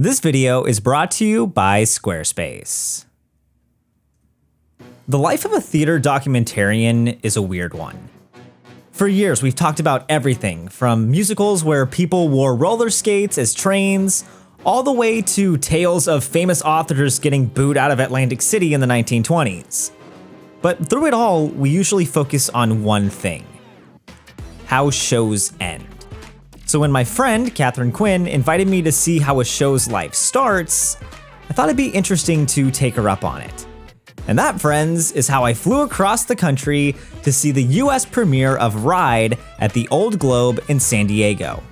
This video is brought to you by Squarespace. The life of a theater documentarian is a weird one. For years, we've talked about everything from musicals where people wore roller skates as trains, all the way to tales of famous authors getting booed out of Atlantic City in the 1920s. But through it all, we usually focus on one thing: how shows end. So when my friend, Catherine Quinn, invited me to see how a show's life starts, I thought it'd be interesting to take her up on it. And that, friends, is how I flew across the country to see the US premiere of Ride at the Old Globe in San Diego.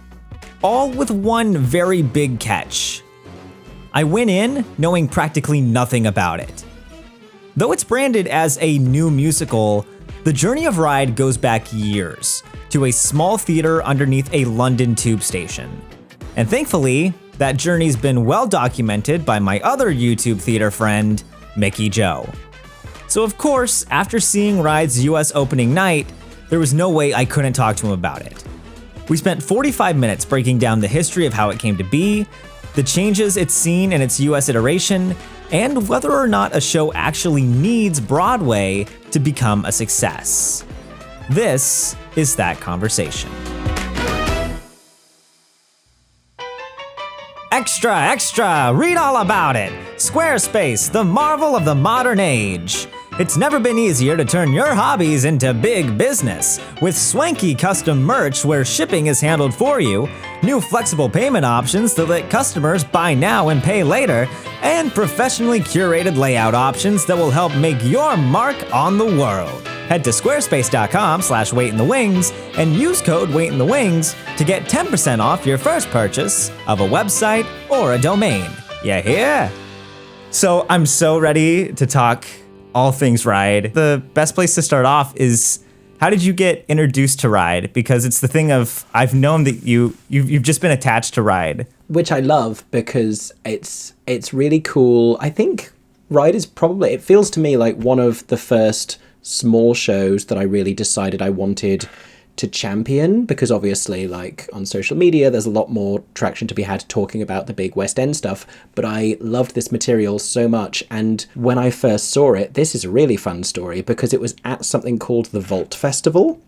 All with one very big catch. I went in knowing practically nothing about it. Though it's branded as a new musical, the journey of Ride goes back years to a small theater underneath a London tube station. And thankfully, that journey's been well documented by my other YouTube theater friend, Mickey Joe. So of course, after seeing Ride's US opening night, there was no way I couldn't talk to him about it. We spent 45 minutes breaking down the history of how it came to be, the changes it's seen in its US iteration, and whether or not a show actually needs Broadway to become a success. This is that conversation. Extra, extra, read all about it. Squarespace, the marvel of the modern age. It's never been easier to turn your hobbies into big business. With swanky custom merch where shipping is handled for you, new flexible payment options that let customers buy now and pay later, and professionally curated layout options that will help make your mark on the world. Head to squarespace.com/waitinthewings and use code waitinthewings to get 10% off your first purchase of a website or a domain. You hear? So I'm so ready to talk all things Ride. The best place to start off is, how did you get introduced to Ride? Because it's the thing of, I've known that you've just been attached to Ride. Which I love because it's really cool. I think Ride is probably, it feels to me like one of the first small shows that I really decided I wanted to champion, because obviously, like, on social media there's a lot more traction to be had talking about the big West End stuff, but I loved this material so much. And when I first saw it, this is a really fun story because it was at something called the Vault Festival,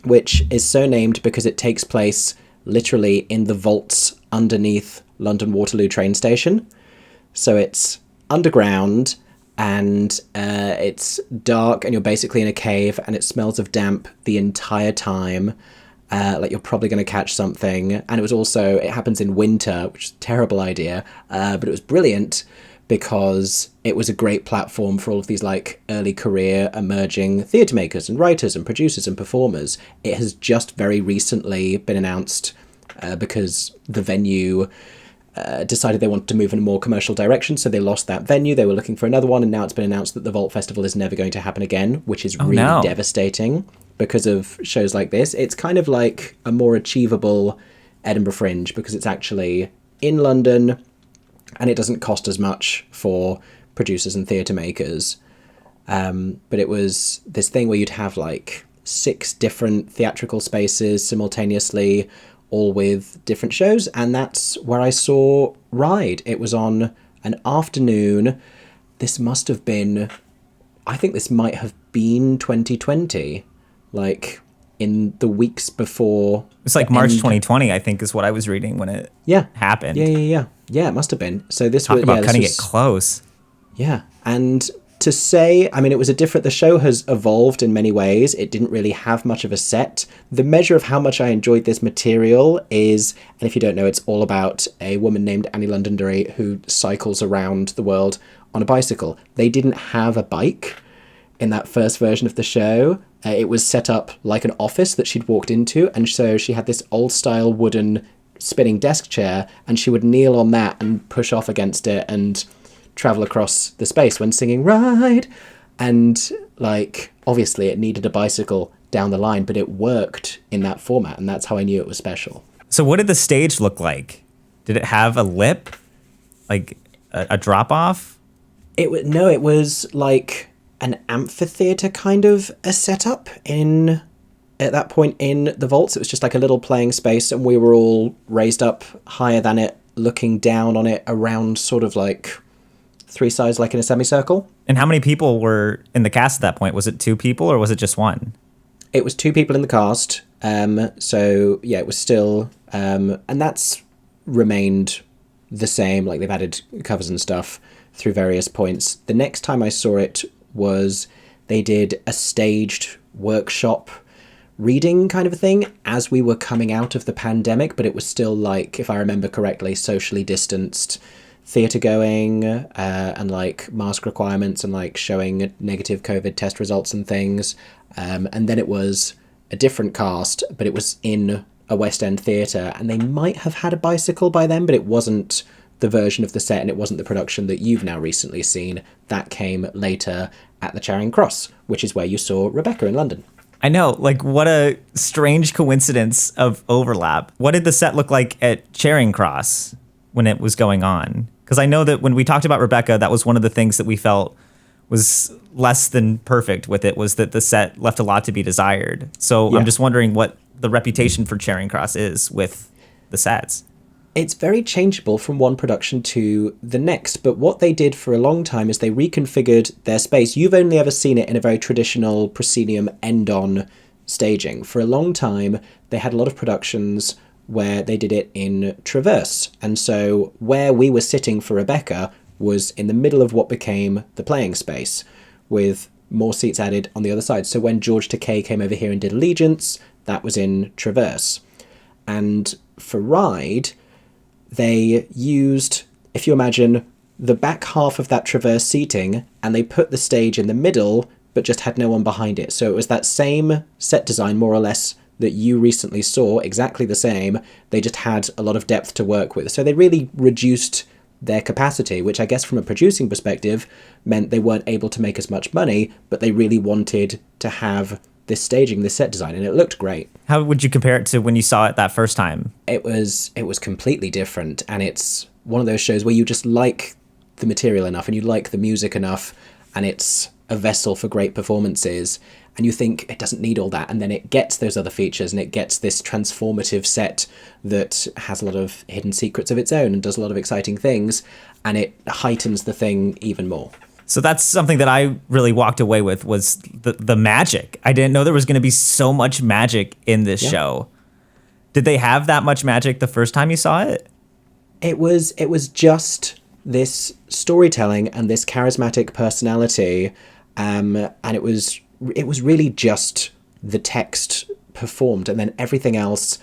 which is so named because it takes place literally in the vaults underneath London Waterloo train station. So it's underground, and it's dark, and you're basically in a cave, and it smells of damp the entire time, like you're probably going to catch something. And it happens in winter, which is a terrible idea, but it was brilliant because it was a great platform for all of these like early career emerging theatre makers and writers and producers and performers. It has just very recently been announced because the venue decided they wanted to move in a more commercial direction, so they lost that venue. They were looking for another one, and now it's been announced that the Vault Festival is never going to happen again, which is really devastating because of shows like this. It's kind of like a more achievable Edinburgh Fringe because it's actually in London and it doesn't cost as much for producers and theatre makers. But it was this thing where you'd have like 6 different theatrical spaces simultaneously, all with different shows, and that's where I saw Ride. It was on an afternoon. This must have been, I think this might have been 2020, like in the weeks before. It's like March 2020, I think, is what I was reading when it happened. Yeah, it must have been. So this Talk about cutting it close. Yeah, and to say, I mean, the show has evolved in many ways. It didn't really have much of a set. The measure of how much I enjoyed this material is, and if you don't know, it's all about a woman named Annie Londonderry who cycles around the world on a bicycle. They didn't have a bike in that first version of the show. It was set up like an office that she'd walked into, and so she had this old-style wooden spinning desk chair, and she would kneel on that and push off against it and travel across the space when singing Ride. And like, obviously it needed a bicycle down the line, but it worked in that format, and that's how I knew it was special. So what did the stage look like? Did it have a lip, like a drop off? It was like an amphitheater kind of a setup at that point in the vaults. It was just like a little playing space, and we were all raised up higher than it looking down on it around sort of like 3 sides, like in a semicircle. And how many people were in the cast at that point? Was it 2 people or was it just 1? It was 2 people in the cast. So yeah, it was still, and that's remained the same. Like they've added covers and stuff through various points. The next time I saw it was they did a staged workshop reading kind of a thing as we were coming out of the pandemic, but it was still like, if I remember correctly, socially distanced theatre going, and like mask requirements and like showing negative COVID test results and things. And then it was a different cast, but it was in a West End theatre, and they might have had a bicycle by then, but it wasn't the version of the set, and it wasn't the production that you've now recently seen. That came later at the Charing Cross, which is where you saw Rebecca in London. I know, like, what a strange coincidence of overlap. What did the set look like at Charing Cross when it was going on? Because I know that when we talked about Rebecca, that was one of the things that we felt was less than perfect with it, was that the set left a lot to be desired. So yeah. I'm just wondering what the reputation for Charing Cross is with the sets. It's very changeable from one production to the next, but what they did for a long time is they reconfigured their space. You've only ever seen it in a very traditional proscenium end-on staging. For a long time, they had a lot of productions where they did it in traverse. And so where we were sitting for Rebecca was in the middle of what became the playing space, with more seats added on the other side. So when George Takei came over here and did Allegiance, that was in traverse. And for Ride, they used, if you imagine, the back half of that traverse seating, and they put the stage in the middle, but just had no one behind it. So it was that same set design, more or less, that you recently saw, exactly the same. They just had a lot of depth to work with. So they really reduced their capacity, which I guess from a producing perspective meant they weren't able to make as much money, but they really wanted to have this staging, this set design, and it looked great. How would you compare it to when you saw it that first time? It was completely different, and it's one of those shows where you just like the material enough and you like the music enough, and it's a vessel for great performances, and you think it doesn't need all that, and then it gets those other features and it gets this transformative set that has a lot of hidden secrets of its own and does a lot of exciting things, and it heightens the thing even more. So that's something that I really walked away with, was the magic. I didn't know there was going to be so much magic in this show. Did they have that much magic the first time you saw it? It was just this storytelling and this charismatic personality, and it was really just the text performed, and then everything else,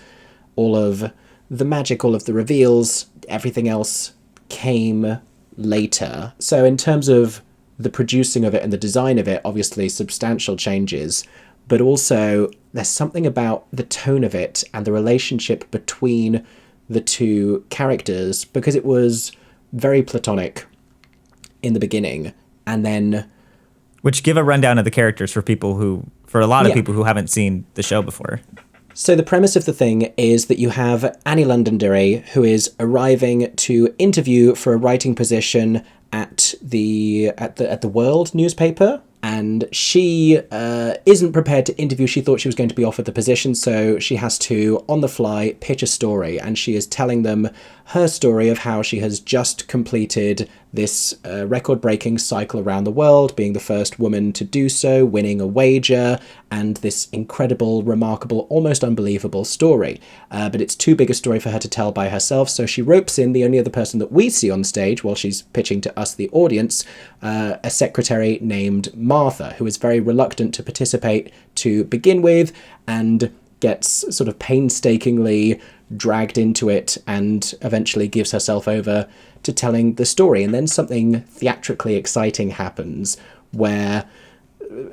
all of the magic, all of the reveals, everything else came later. So in terms of the producing of it and the design of it, obviously substantial changes, but also there's something about the tone of it and the relationship between the two characters, because it was very platonic in the beginning, and then... Which, give a rundown of the characters for a lot of people who haven't seen the show before. So the premise of the thing is that you have Annie Londonderry, who is arriving to interview for a writing position at the World newspaper, and she isn't prepared to interview. She thought she was going to be offered the position, so she has to, on the fly, pitch a story, and she is telling them her story of how she has just completed this record-breaking cycle around the world, being the first woman to do so, winning a wager, and this incredible, remarkable, almost unbelievable story. But it's too big a story for her to tell by herself, so she ropes in the only other person that we see on stage while she's pitching to us, the audience, a secretary named Martha, who is very reluctant to participate to begin with, and gets sort of painstakingly dragged into it and eventually gives herself over to telling the story. And then something theatrically exciting happens where,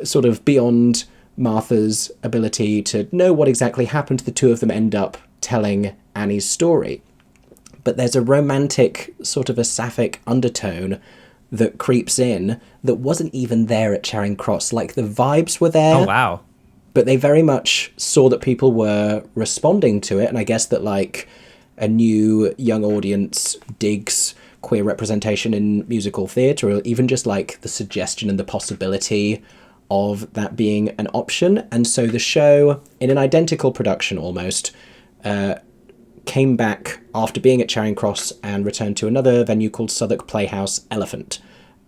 sort of beyond Martha's ability to know what exactly happened, the two of them end up telling Annie's story. But there's a romantic, sort of a sapphic undertone that creeps in that wasn't even there at Charing Cross. Like, the vibes were there. Oh, wow. But they very much saw that people were responding to it, and I guess that, like, a new young audience digs queer representation in musical theatre, or even just, like, the suggestion and the possibility of that being an option. And so the show, in an identical production almost, came back after being at Charing Cross and returned to another venue called Southwark Playhouse Elephant.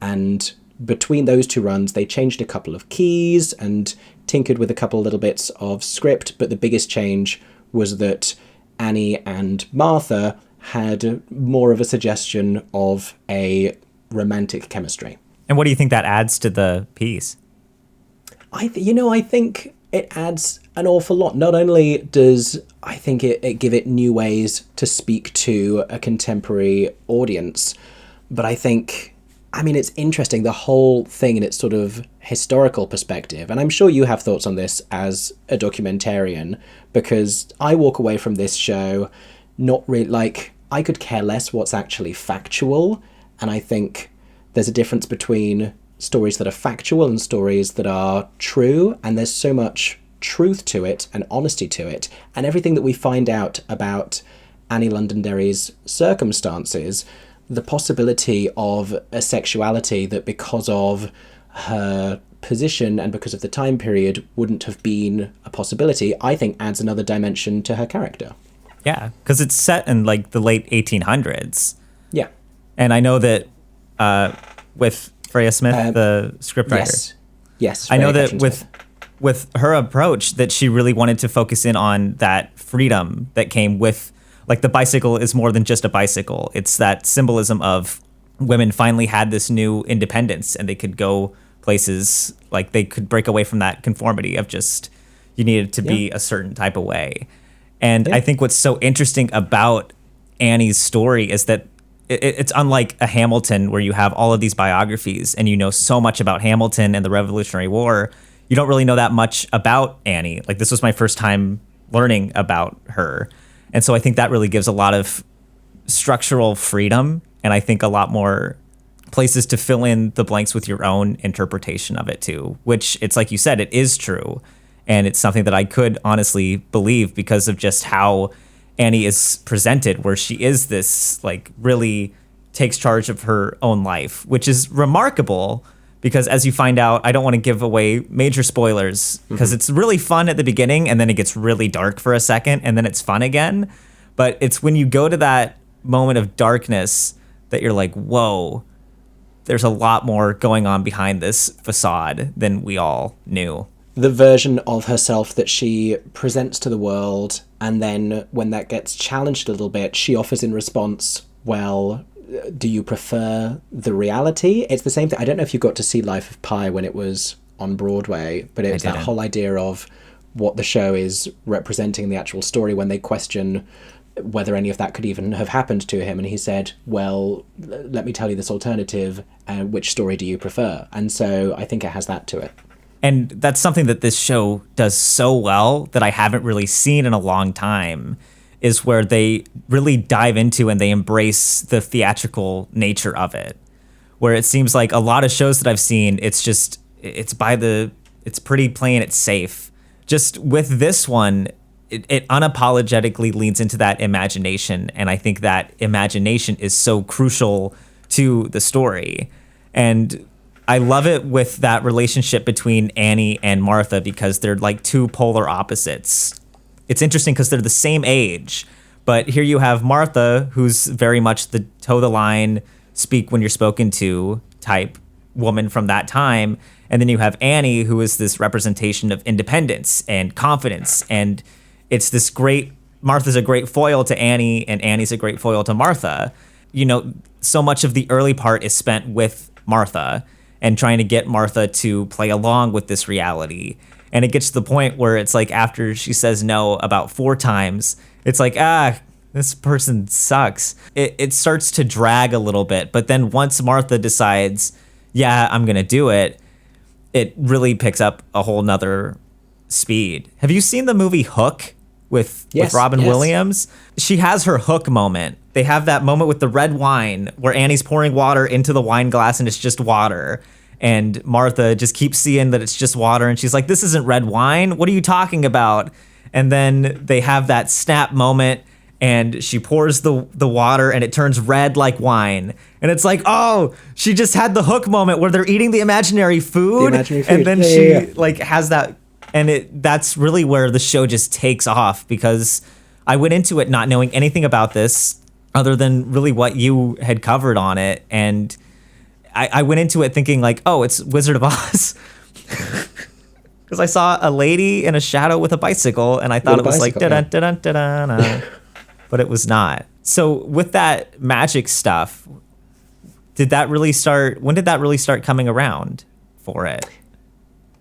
And between those two runs, they changed a couple of keys and tinkered with a couple little bits of script, but the biggest change was that Annie and Martha had more of a suggestion of a romantic chemistry. And what do you think that adds to the piece? I think it adds an awful lot. Not only does I think it give it new ways to speak to a contemporary audience, but I think, it's interesting, the whole thing in its sort of historical perspective. And I'm sure you have thoughts on this as a documentarian, because I walk away from this show not really, I could care less what's actually factual. And I think there's a difference between stories that are factual and stories that are true. And there's so much truth to it and honesty to it. And everything that we find out about Annie Londonderry's circumstances, the possibility of a sexuality that because of her position and because of the time period wouldn't have been a possibility, I think adds another dimension to her character. Yeah, because it's set in the late 1800s. Yeah. And I know that with Freya Smith, the scriptwriter. Yes. I know that with her approach, that she really wanted to focus in on that freedom that came with, the bicycle is more than just a bicycle. It's that symbolism of women finally had this new independence and they could go places, they could break away from that conformity of just, you needed to be a certain type of way. And I think what's so interesting about Annie's story is that it's unlike a Hamilton where you have all of these biographies and you know so much about Hamilton and the Revolutionary War. You don't really know that much about Annie. This was my first time learning about her. And so I think that really gives a lot of structural freedom, and I think a lot more places to fill in the blanks with your own interpretation of it too, which it's like you said, it is true. And it's something that I could honestly believe because of just how Annie is presented, where she is this, really takes charge of her own life, which is remarkable because as you find out, I don't want to give away major spoilers because it's really fun at the beginning and then it gets really dark for a second and then it's fun again. But it's when you go to that moment of darkness that you're like, whoa, there's a lot more going on behind this facade than we all knew. The version of herself that she presents to the world, and then when that gets challenged a little bit, she offers in response, well, do you prefer the reality? It's the same thing. I don't know if you got to see Life of Pi when it was on Broadway, but it's that whole idea of what the show is representing in the actual story when they question whether any of that could even have happened to him. And he said, well, let me tell you this alternative, which story do you prefer? And so I think it has that to it. And that's something that this show does so well that I haven't really seen in a long time, is where they really dive into and they embrace the theatrical nature of it. Where it seems like a lot of shows that I've seen, it's pretty plain, it's safe. Just with this one, it unapologetically leans into that imagination. And I think that imagination is so crucial to the story. And I love it with that relationship between Annie and Martha because they're two polar opposites. It's interesting because they're the same age, but here you have Martha, who's very much the toe the line, speak when you're spoken to type woman from that time. And then you have Annie, who is this representation of independence and confidence. And it's this Martha's a great foil to Annie and Annie's a great foil to Martha. So much of the early part is spent with Martha and trying to get Martha to play along with this reality. And it gets to the point where it's after she says no about 4 times, it's this person sucks. It starts to drag a little bit. But then once Martha decides, yeah, I'm going to do it, it really picks up a whole nother speed. Have you seen the movie Hook with Robin Williams? She has her Hook moment. They have that moment with the red wine where Annie's pouring water into the wine glass and it's just water. And Martha just keeps seeing that it's just water. And she's like, this isn't red wine. What are you talking about? And then they have that snap moment and she pours the water and it turns red like wine. And it's like, oh, she just had the Hook moment where they're eating the imaginary food. And then she has that. And that's really where the show just takes off because I went into it not knowing anything about this other than really what you had covered on it. And I went into it thinking like, oh, it's Wizard of Oz. Because I saw a lady in a shadow with a bicycle, and I thought it was like da-dun, da-dun, da-dun, but it was not. So with that magic stuff, when did that really start coming around for it?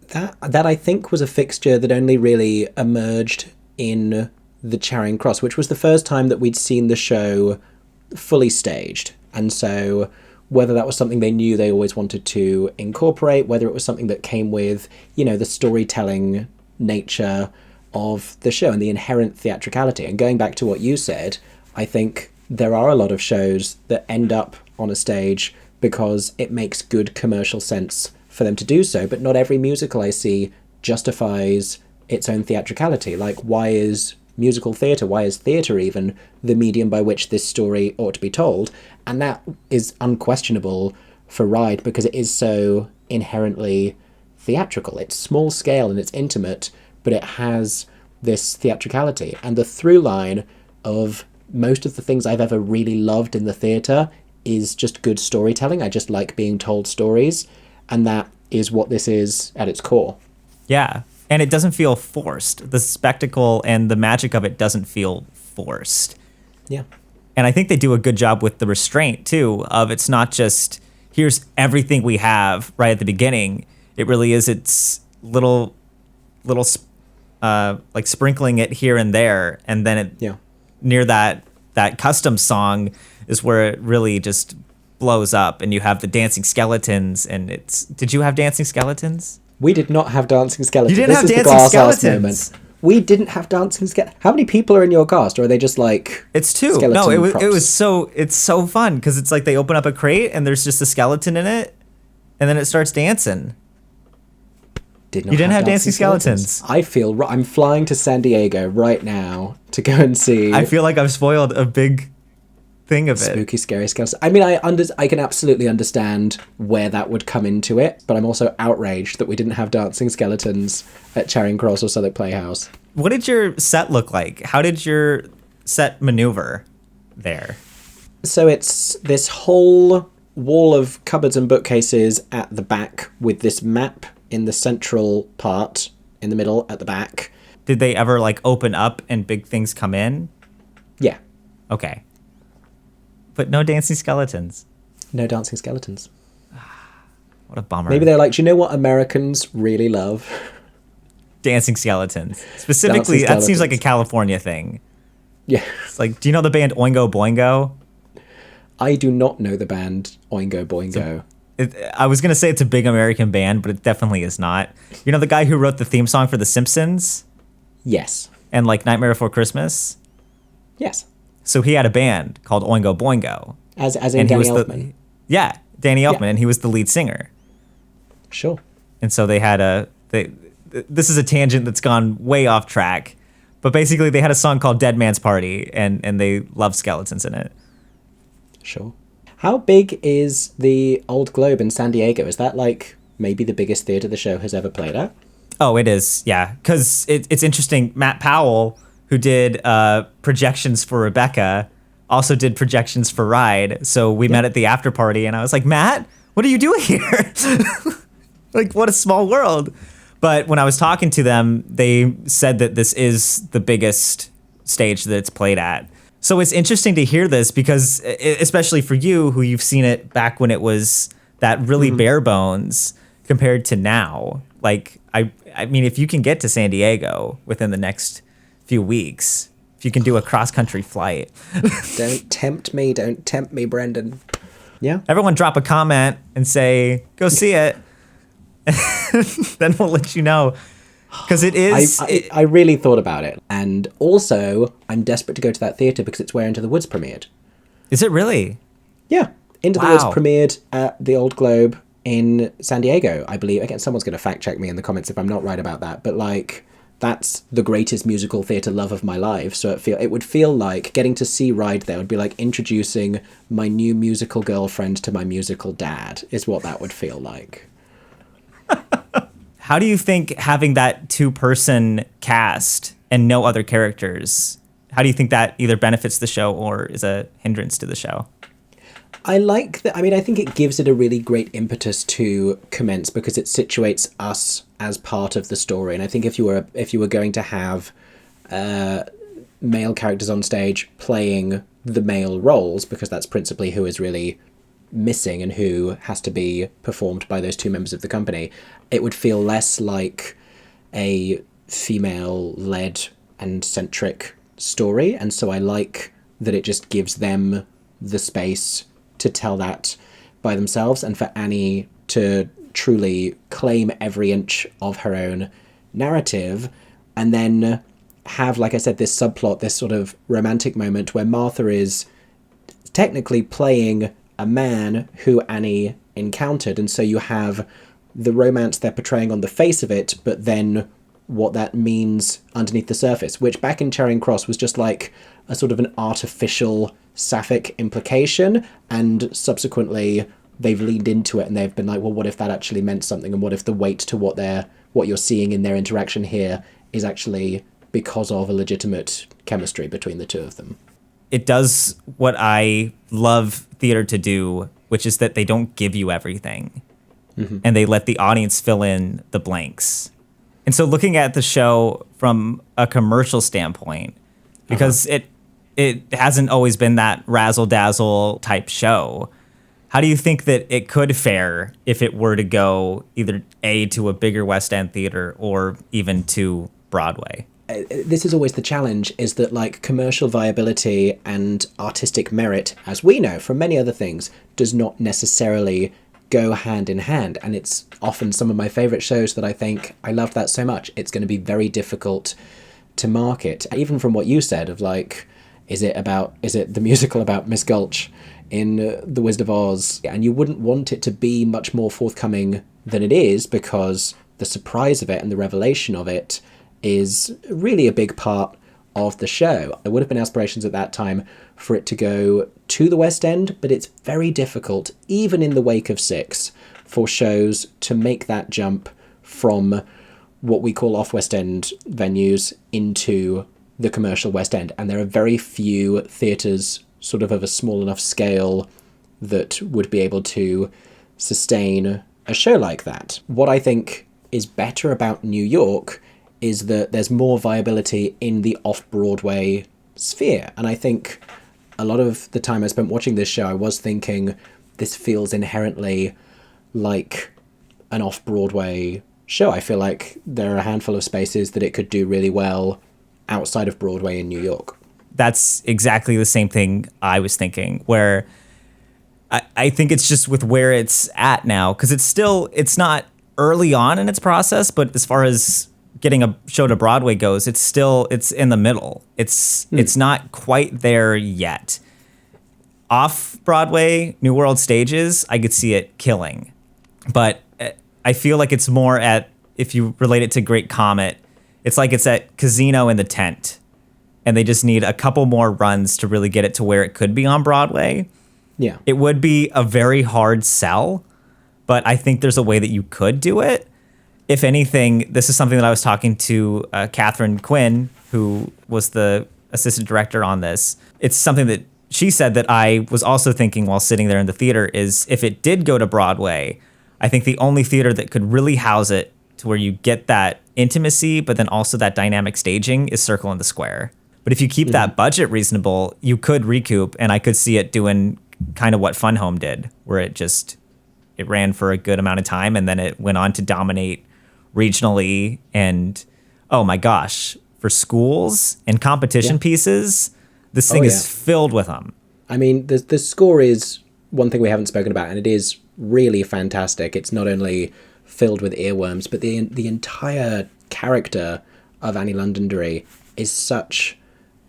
That I think was a fixture that only really emerged in the Charing Cross, which was the first time that we'd seen the show fully staged. And so whether that was something they knew they always wanted to incorporate, whether it was something that came with, the storytelling nature of the show and the inherent theatricality. And going back to what you said, I think there are a lot of shows that end up on a stage because it makes good commercial sense for them to do so, but not every musical I see justifies its own theatricality. Like, why is musical theatre, why is theatre even the medium by which this story ought to be told? And that is unquestionable for Ride because it is so inherently theatrical. It's small scale and it's intimate, but it has this theatricality. And the through line of most of the things I've ever really loved in the theatre is just good storytelling. I just like being told stories, and that is what this is at its core. Yeah. And it doesn't feel forced. The spectacle and the magic of it doesn't feel forced. Yeah. And I think they do a good job with the restraint, too, of it's not just, here's everything we have right at the beginning. It really is, it's little like sprinkling it here and there. And then near that custom song is where it really just blows up. And you have the dancing skeletons. And did you have dancing skeletons? We did not have dancing skeletons. You didn't have dancing skeletons. We didn't have dancing skeletons. How many people are in your cast, or are they just like? It's two. No, it's so fun because it's like they open up a crate and there's just a skeleton in it, and then it starts dancing. You didn't have dancing skeletons. I'm flying to San Diego right now to go and see. I feel like I've spoiled a big thing of it. Spooky, scary skeleton. I mean, I can absolutely understand where that would come into it, but I'm also outraged that we didn't have dancing skeletons at Charing Cross or Southwark Playhouse. What did your set look like? How did your set maneuver there? So it's this whole wall of cupboards and bookcases at the back with this map in the central part in the middle at the back. Did they ever like open up and big things come in? Yeah. Okay. But no dancing skeletons. No dancing skeletons. What a bummer. Maybe they're like, do you know what Americans really love? Dancing skeletons. Specifically, that seems like a California thing. Yeah. It's like, do you know the band Oingo Boingo? I do not know the band Oingo Boingo. I was going to say it's a big American band, but it definitely is not. You know the guy who wrote the theme song for The Simpsons? Yes. And like Nightmare Before Christmas? Yes. So he had a band called Oingo Boingo. As in Danny Elfman? Danny Elfman, Yeah. and he was the lead singer. Sure. And so they had this is a tangent that's gone way off track, but basically they had a song called Dead Man's Party, and they loved skeletons in it. Sure. How big is the Old Globe in San Diego? Is that like maybe the biggest theater the show has ever played at? Oh, it is, yeah. Because it's interesting. Matt Powell, who did projections for Rebecca, also did projections for Ride. So we met at the after party, and I was like, Matt, what are you doing here? Like, what a small world. But when I was talking to them, they said that this is the biggest stage that it's played at. So it's interesting to hear this because, especially for you, who you've seen it back when it was that really bare bones compared to now. Like, I mean, if you can get to San Diego within the next few weeks, if you can do a cross-country flight. Don't tempt me, Brendan. Yeah. Everyone drop a comment and say, go see it. Then we'll let you know. Because it is... I really thought about it. And also, I'm desperate to go to that theatre because it's where Into the Woods premiered. Is it really? Yeah. Into the Woods premiered at the Old Globe in San Diego, I believe. Again, someone's going to fact check me in the comments if I'm not right about that. But, like, that's the greatest musical theatre love of my life. So it would feel like getting to see Ride there would be like introducing my new musical girlfriend to my musical dad, is what that would feel like. How do you think having that two-person cast and no other characters how do you think that either benefits the show or is a hindrance to the show? I like that. I mean, I think it gives it a really great impetus to commence because it situates us as part of the story. And I think if you were going to have male characters on stage playing the male roles, because that's principally who is really missing and who has to be performed by those two members of the company, it would feel less like a female-led and centric story. And so I like that it just gives them the space to tell that by themselves, and for Annie to truly claim every inch of her own narrative, and then have, like I said, this subplot, this sort of romantic moment where Martha is technically playing a man who Annie encountered. And so you have the romance they're portraying on the face of it, but then what that means underneath the surface, which back in Charing Cross was just like a sort of an artificial sapphic implication, and subsequently they've leaned into it and they've been like, well, what if that actually meant something, and what if the weight to what you're seeing in their interaction here is actually because of a legitimate chemistry between the two of them. It does what I love theater to do, which is that they don't give you everything, and they let the audience fill in the blanks. And so looking at the show from a commercial standpoint, because it hasn't always been that razzle-dazzle type show, how do you think that it could fare if it were to go either A, to a bigger West End theater or even to Broadway? This is always the challenge, is that like commercial viability and artistic merit, as we know from many other things, does not necessarily go hand in hand. And it's often some of my favorite shows that I think, I love that so much, it's going to be very difficult to market. Even from what you said of like, is it the musical about Miss Gulch in The Wizard of Oz? And you wouldn't want it to be much more forthcoming than it is, because the surprise of it and the revelation of it is really a big part of the show. There would have been aspirations at that time for it to go to the West End, but it's very difficult, even in the wake of Six, for shows to make that jump from what we call off-West End venues into the commercial West End. And there are very few theatres sort of a small enough scale that would be able to sustain a show like that. What I think is better about New York is that there's more viability in the off-Broadway sphere. And I think a lot of the time I spent watching this show, I was thinking, this feels inherently like an off-Broadway show. I feel like there are a handful of spaces that it could do really well outside of Broadway in New York. That's exactly the same thing I was thinking, where I think it's just with where it's at now, because it's not early on in its process, but as far as getting a show to Broadway goes, it's in the middle. It's not quite there yet. Off Broadway, New World stages, I could see it killing. But I feel like it's more at, if you relate it to Great Comet, it's like it's at Casino in the Tent, and they just need a couple more runs to really get it to where it could be on Broadway. Yeah. It would be a very hard sell, but I think there's a way that you could do it. If anything, this is something that I was talking to Catherine Quinn, who was the assistant director on this. It's something that she said that I was also thinking while sitting there in the theater is, if it did go to Broadway, I think the only theater that could really house it to where you get that intimacy, but then also that dynamic staging, is Circle in the Square. But if you keep that budget reasonable, you could recoup, and I could see it doing kind of what Fun Home did, where it ran for a good amount of time, and then it went on to dominate regionally. And oh my gosh, for schools and competition pieces, this thing is filled with them. I mean, the score is one thing we haven't spoken about, and it is really fantastic. It's not only filled with earworms, but the entire character of Annie Londonderry is such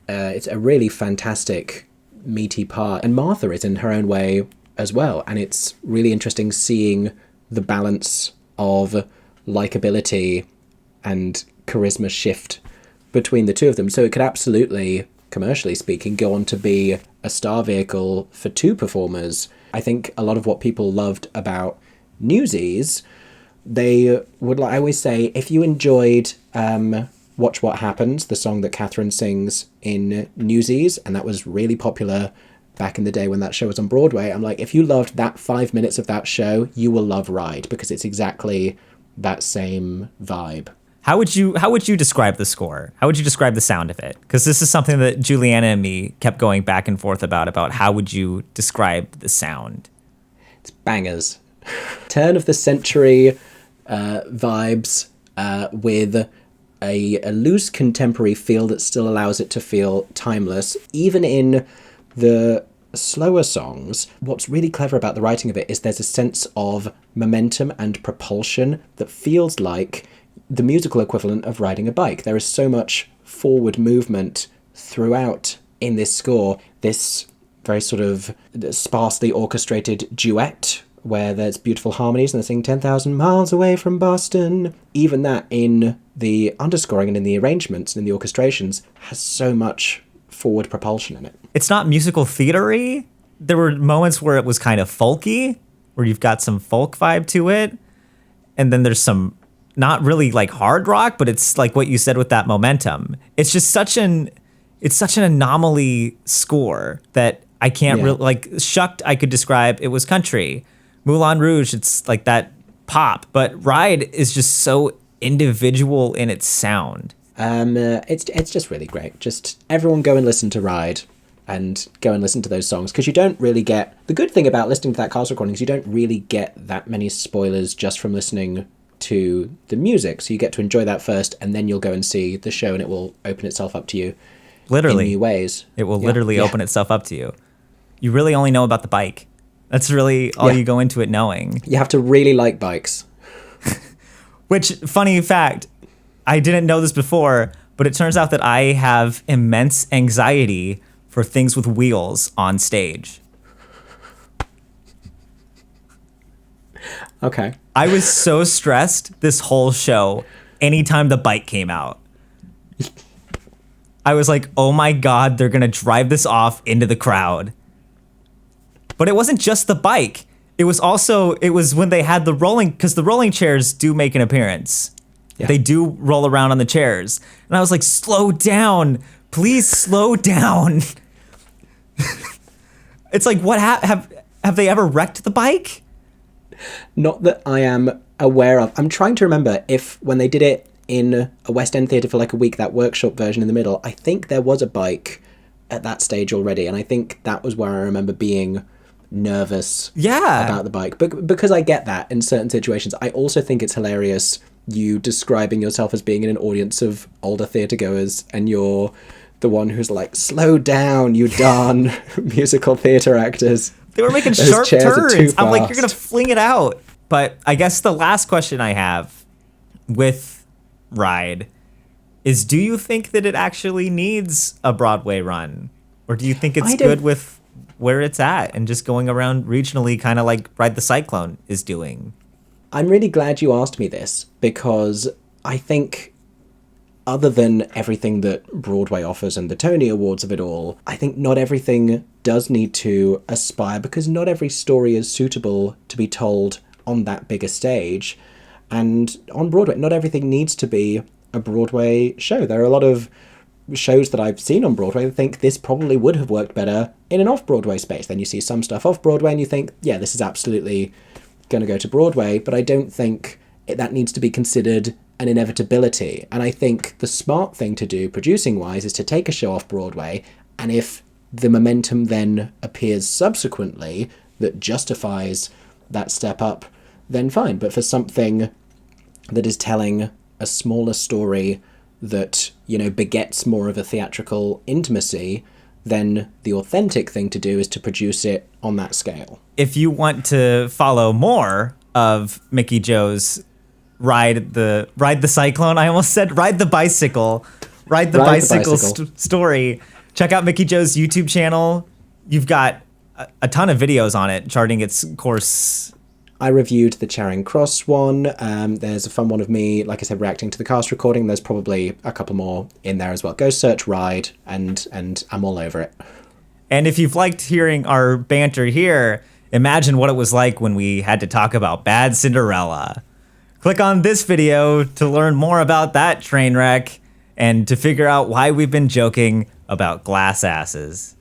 it's a really fantastic meaty part, and Martha is in her own way as well. And it's really interesting seeing the balance of likability and charisma shift between the two of them. So it could absolutely, commercially speaking, go on to be a star vehicle for two performers. I think a lot of what people loved about Newsies, they would, like I always say, if you enjoyed Watch What Happens, the song that Catherine sings in Newsies, and that was really popular back in the day when that show was on Broadway. I'm like, if you loved that 5 minutes of that show, you will love Ride, because it's exactly that same vibe. How would you describe the score? How would you describe the sound of it? Because this is something that Juliana and me kept going back and forth about how would you describe the sound? It's bangers. Turn of the century vibes with a loose contemporary feel that still allows it to feel timeless. Even in the slower songs, what's really clever about the writing of it is there's a sense of momentum and propulsion that feels like the musical equivalent of riding a bike. There is so much forward movement throughout in this score. This very sort of sparsely orchestrated duet where there's beautiful harmonies and they sing 10,000 miles away from Boston. Even that in the underscoring and in the arrangements and in the orchestrations has so much forward propulsion in it. It's not musical theater-y. There were moments where it was kind of folky, where you've got some folk vibe to it. And then there's some not really like hard rock, but it's like what you said with that momentum. It's just such an anomaly score that I can't really, like, Shucked I could describe, it was country. Moulin Rouge, it's like that pop, but Ride is just so individual in its sound. It's just really great. Just everyone go and listen to Ride and go and listen to those songs, because you don't really get, the good thing about listening to that cast recording is you don't really get that many spoilers just from listening to the music. So you get to enjoy that first, and then you'll go and see the show and it will open itself up to you literally in new ways. It will literally open itself up to you. You really only know about the bike. That's really all you go into it knowing. You have to really like bikes. Which, funny fact, I didn't know this before, but it turns out that I have immense anxiety for things with wheels on stage. Okay. I was so stressed this whole show anytime the bike came out. I was like, oh my God, they're going to drive this off into the crowd. But it wasn't just the bike. It was when they had the rolling, because the rolling chairs do make an appearance. Yeah. They do roll around on the chairs. And I was like, slow down. Please slow down. It's like, what have they ever wrecked the bike? Not that I am aware of. I'm trying to remember if when they did it in a West End theatre for like a week, that workshop version in the middle, I think there was a bike at that stage already. And I think that was where I remember being nervous about the bike. But because I get that in certain situations, I also think it's hilarious you describing yourself as being in an audience of older theatre goers and you're the one who's like, slow down, you darn musical theatre actors. They were making sharp turns. I'm like, you're going to fling it out. But I guess the last question I have with Ride is, do you think that it actually needs a Broadway run? Or do you think it's good with where it's at and just going around regionally, kind of like Ride the Cyclone is doing? I'm really glad you asked me this, because I think other than everything that Broadway offers and the Tony Awards of it all, I think not everything does need to aspire, because not every story is suitable to be told on that bigger stage. And on Broadway, not everything needs to be a Broadway show. There are a lot of shows that I've seen on Broadway that think this probably would have worked better in an off-Broadway space. Then you see some stuff off-Broadway and you think, yeah, this is absolutely going to go to Broadway, but I don't think that needs to be considered an inevitability. And I think the smart thing to do, producing-wise, is to take a show off-Broadway, and if the momentum then appears subsequently that justifies that step up, then fine. But for something that is telling a smaller story that, you know, begets more of a theatrical intimacy, then the authentic thing to do is to produce it on that scale. If you want to follow more of Mickey Jo's Ride the Cyclone, I almost said Ride the Bicycle, story, check out Mickey Jo's YouTube channel. You've got a ton of videos on it charting its course. I reviewed the Charing Cross one. There's a fun one of me, like I said, reacting to the cast recording. There's probably a couple more in there as well. Go search Ride, and I'm all over it. And if you've liked hearing our banter here, imagine what it was like when we had to talk about Bad Cinderella. Click on this video to learn more about that train wreck and to figure out why we've been joking about glass asses.